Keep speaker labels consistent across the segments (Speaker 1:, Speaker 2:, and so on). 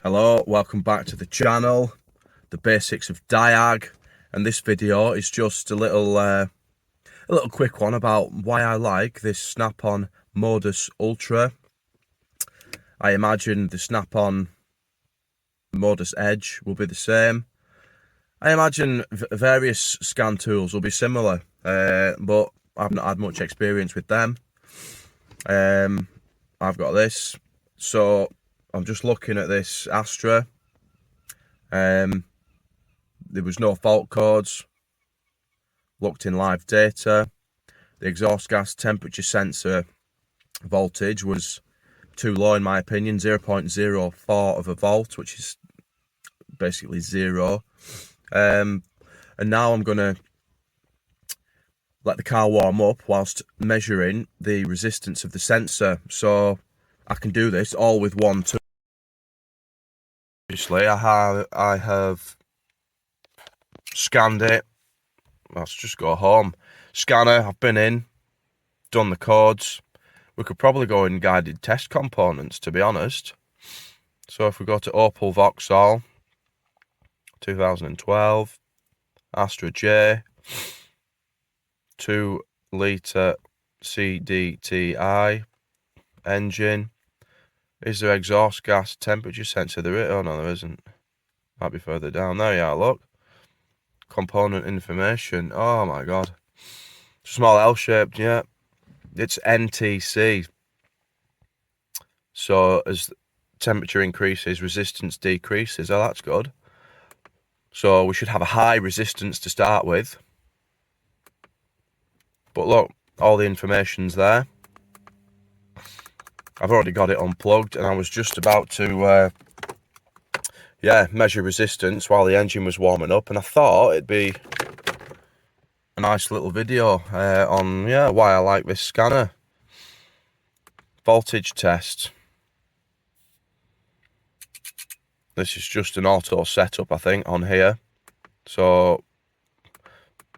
Speaker 1: Hello, welcome back to the channel, the basics of diag, and this video is just a little quick one about why I like this Snap-on Modus Ultra. I imagine the Snap-on Modus Edge will be the same. I imagine various scan tools will be similar, but I've not had much experience with them. I've got this, so I'm just looking at this Astra. There was no fault codes. Looked in live data. The exhaust gas temperature sensor voltage was too low in my opinion, 0.04 of a volt, which is basically zero. And now I'm gonna let the car warm up whilst measuring the resistance of the sensor. So I can do this all with one tool. Obviously, I have scanned it. Let's just go home. Scanner, I've been in, done the codes. We could probably go in guided test components, to be honest. So if we go to Opel Vauxhall 2012 Astra J 2 litre CDTI engine. Is there exhaust gas temperature sensor? Oh no, there isn't. Might be further down. There you are, look. Component information. Oh my god. Small L-shaped, yeah. It's NTC. So as temperature increases, resistance decreases. Oh, that's good. So we should have a high resistance to start with. But look, all the information's there. I've already got it unplugged, and I was just about to measure resistance while the engine was warming up, and I thought it'd be a nice little video on why I like this scanner. Voltage test. This is just an auto setup, I think, on here. So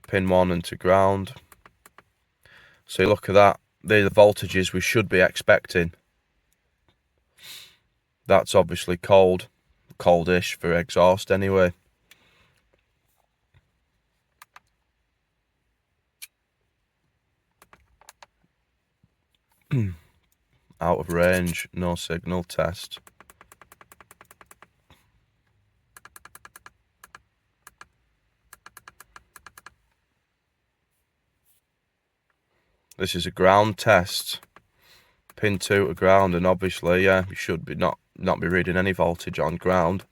Speaker 1: pin 1 into ground. So look at that. They're the voltages we should be expecting. That's obviously coldish for exhaust anyway. Out of range, no signal test. This is a ground test. Pin 2 to ground, and obviously, you should be not be reading any voltage on ground.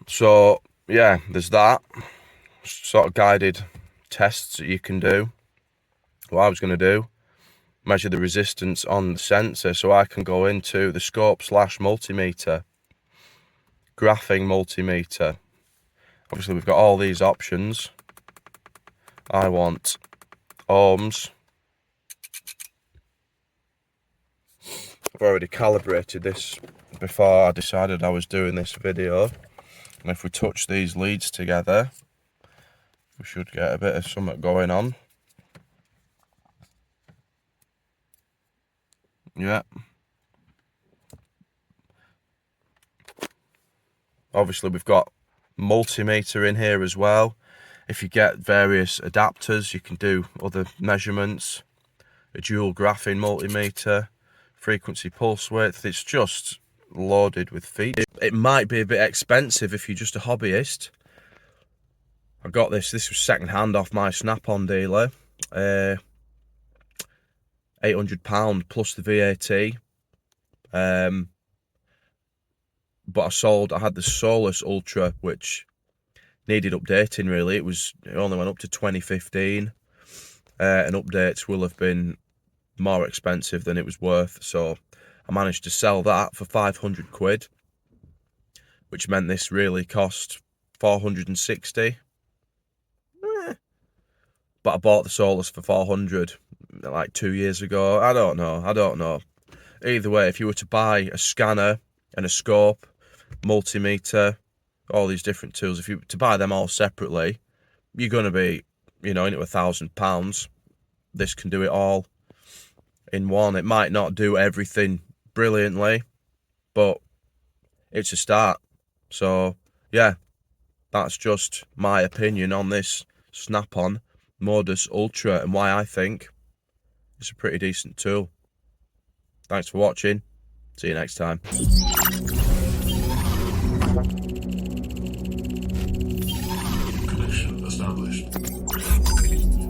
Speaker 1: So there's that sort of guided tests that you can do. What I was going to do, measure the resistance on the sensor, so I can go into the scope/multimeter, graphing multimeter. Obviously we've got all these options. I want ohms. I've already calibrated this before I decided I was doing this video, and if we touch these leads together, we should get a bit of something going on. Yeah. Obviously we've got multimeter in here as well. If you get various adapters, you can do other measurements. A dual graphing multimeter, frequency pulse width. It's just loaded with features. It might be a bit expensive if you're just a hobbyist. I got this was second hand off my Snap-on dealer. £800 plus the VAT. But I had the Solus Ultra, which needed updating really. It only went up to 2015, and updates will have been more expensive than it was worth. So I managed to sell that for 500 quid, which meant this really cost 460. But I bought the Solus for 400 like 2 years ago. I don't know. Either way, if you were to buy a scanner and a scope, multimeter, all these different tools, if you were to buy them all separately, you're going to be, into £1,000. This can do it all in one. It might not do everything brilliantly, but it's a start. So yeah, that's just my opinion on this Snap-on Modus Ultra and why I think it's a pretty decent tool. Thanks for watching. See you next time.
Speaker 2: Connection established.